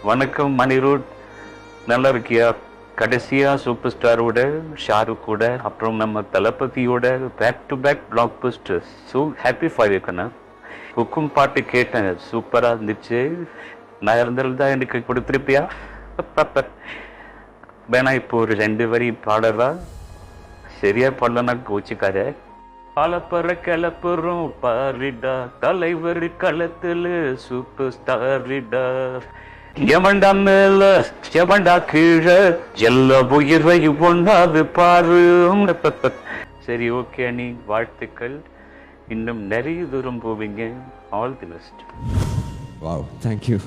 வணக்கம் மணிரூட், நல்லா இருக்கியா? கடைசியா சூப்பர் ஸ்டாரோட, ஷாருக் கூட, அப்புறம் நம்ம தளபதியோட back to back blockbusters. So happy for you கண்ணா. குக்கும் பாட்டு கேட்டேன், சூப்பராக இருந்துச்சு. நான் இருந்தால்தான் எனக்கு கொடுத்துருப்பியா? வேணா இப்போ ஒரு 2 வரி பாடவா? சரியா பாடலன்னா கோச்சிக்கார. பாலப்பற கிளப்புறோம் பாரிடா, தலைவர் களத்துல சூப்பர் ஸ்டாரிடா. எவன்டா மேல எவன்டா கீழே, எல்லா உயிரை ஒன்றாது பாரு. சரி, ஓகே அண்ணி, வாழ்த்துக்கள். இன்னும் நிறைய தூரம் போவீங்க. All the best. Wow, thank you.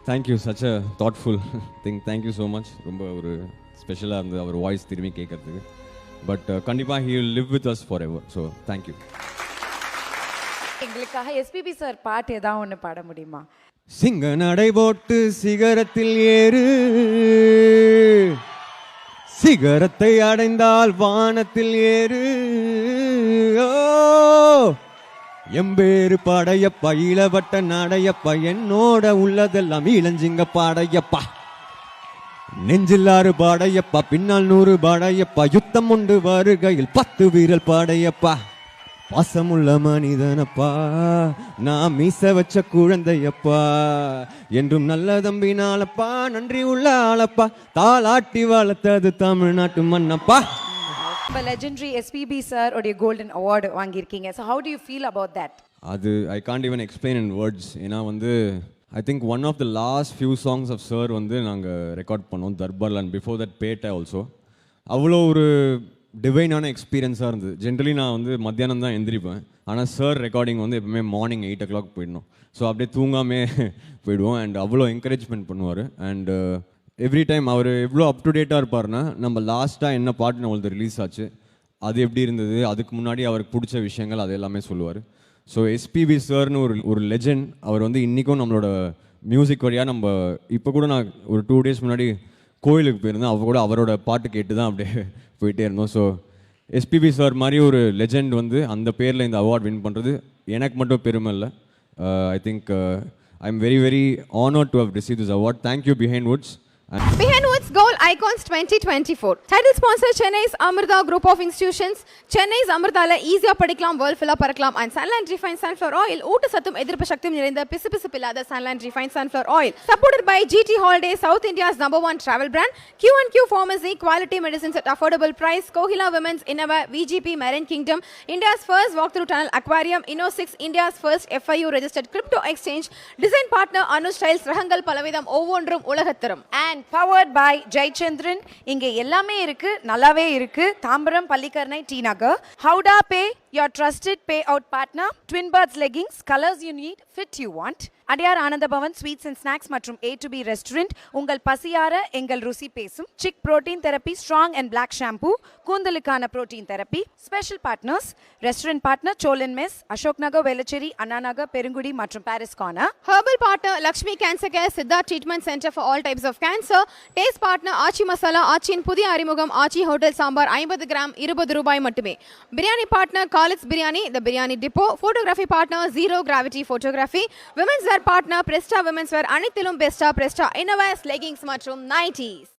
Thank you, such a thoughtful thing. Thank you so much. ரொம்ப ஒரு ஸ்பெஷலாக இருந்தது அவர் வாய்ஸ் திரும்பி கேட்கறதுக்கு. பட் கண்டிப்பாக he will live with us for ever. So thank you. எங்களுக்காக எஸ்பிபி சார் பாட்டு ஏதாவது ஒன்று பாட முடியுமா? சிங்க நடை போட்டு சிகரத்தில் ஏறு, சிகரத்தை அடைந்தால் வானத்தில் ஏறு. ஓ எம்பேரு பாடையப்பா, இளவட்ட நடையப்பா, என்னோட உள்ளதெல்லாம் இளஞ்சிங்க பாடையப்பா. நெஞ்சில்லாறு பாடையப்பா, பின்னால் 100 பாடையப்பா, யுத்தம் உண்டு வருகையில் 10 வீரல் பாடையப்பா. பாசமுள்ள மனிதனப்பா, நான் மீச வச்ச குழந்தையப்பா, என்றும் நல்ல தம்பினாலப்பா, நன்றி உள்ள ஆளப்பா, தாளாட்டி வளர்த்தது தமிழ்நாட்டு மண்ணப்பா. இப்போ லெஜெண்டரி எஸ்பிபி சார் உடைய கோல்டன் அவார்டு வாங்கியிருக்கீங்க. So how do you feel about that? அது I can't even explain in words. ஏன்னா வந்து I think one of the last few songs of sir வந்து நாங்கள் ரெக்கார்ட் பண்ணோம் தர்பார்ல, and before that Petta also. அவ்வளோ ஒரு டிவைனான எக்ஸ்பீரியன்ஸாக இருந்தது. ஜென்ரலி நான் வந்து மத்தியானம் தான் எந்திரிப்பேன், ஆனால் சார் ரெக்கார்டிங் வந்து எப்பவுமே மார்னிங் 8 o'clock போயிடணும். ஸோ அப்படியே தூங்காமே போயிடுவோம். அண்ட் அவ்வளோ என்கரேஜ்மெண்ட் பண்ணுவார். அண்ட் எவ்ரி டைம் அவர் எவ்வளோ அப் டு டேட்டாக இருப்பார்னா, நம்ம லாஸ்ட்டாக என்ன பாட்டு நம்மளுக்கு ரிலீஸ் ஆச்சு, அது எப்படி இருந்தது, அதுக்கு முன்னாடி அவருக்கு பிடிச்ச விஷயங்கள் அது எல்லாமே சொல்லுவார். ஸோ எஸ்பிபி சார்னு ஒரு லெஜெண்ட். அவர் வந்து இன்றைக்கும் நம்மளோட மியூசிக் வழியாக நம்ம இப்போ கூட நான் ஒரு 2 days முன்னாடி கோயிலுக்கு போயிருந்தேன், அவ கூட அவரோட பாட்டு கேட்டு தான் அப்படியே போயிட்டே இருந்தோம். ஸோ எஸ்பிபி சார் மாதிரி ஒரு லெஜெண்ட் வந்து அந்த பேரில் இந்த அவார்ட் வின் பண்ணுறது எனக்கு மட்டும் பெருமை இல்லை. I think I am very very honoured to have receive this award. Thank you Behind Woods. Behind Woods Gold Icons 2024. Title sponsor Chennai's Amrita Group of Institutions. Chennai's Amritaல ஈஸியா படிக்கலாம், வேர்ல்ட் ஃபுல்லா பறக்கலாம். And Sunland Refined Sunflower Oil, ஊட்டச்சத்தும் எதிர்ப்பு சக்தியும் நிறைந்த பிசுபிசுப்பில்லாத Sunland Refined Sunflower Oil. Supported by GT Holidays, South India's #1 travel brand. Q&Q Pharmacy, quality medicines at affordable price. Kohila Women's Innova, VGP Marine Kingdom, India's first walk-through tunnel aquarium. Inno6, India's first FIU registered crypto exchange. Design partner Anu Styles, ரகங்கள் பலவிதம், ஒவ்வொன்றும் உலகத்தரம். And powered by Jayachandran. இங்கே எல்லாமே இருக்கு, நல்லாவே இருக்கு. Tambaram, Pallikaranai, T Nagar. ஹவுடா பே, your trusted payout partner. Twin Birds leggings, colors you need, fit you want. அடியார் ஆனந்த பவன் ஸ்வீட்ஸ் அண்ட் ஸ்நாக்ஸ் மற்றும் A2B ரெஸ்டாரண்ட். உங்கள் பசியார எங்கள் ருசி பேசும். Chik protein therapy, strong and black shampoo, கூந்தலுக்கான protein therapy. Special partners restaurant partner Cholan mess, Ashok Nagar, Velachery, Anna Nagar, Perungudi மற்றும் Parry's Corner. Herbal partner Lakshmi Cancer Care, Siddha Treatment Center for all types of cancer. Taste partner Aachi masala, ஆச்சியின் புதிய அறிமுகம் ஆச்சி ஹோட்டல் சாம்பார் 50 கிராம் ₹20 மட்டுமே. Biryani partner Khalid's biryani, the biryani depot. Photography partner zero gravity photography. Women's wear partner Presta women's wear, அனைத்திலும் பெஸ்டா பிரஸ்டா இன்னோவேஸ் leggings மற்றும் nighties.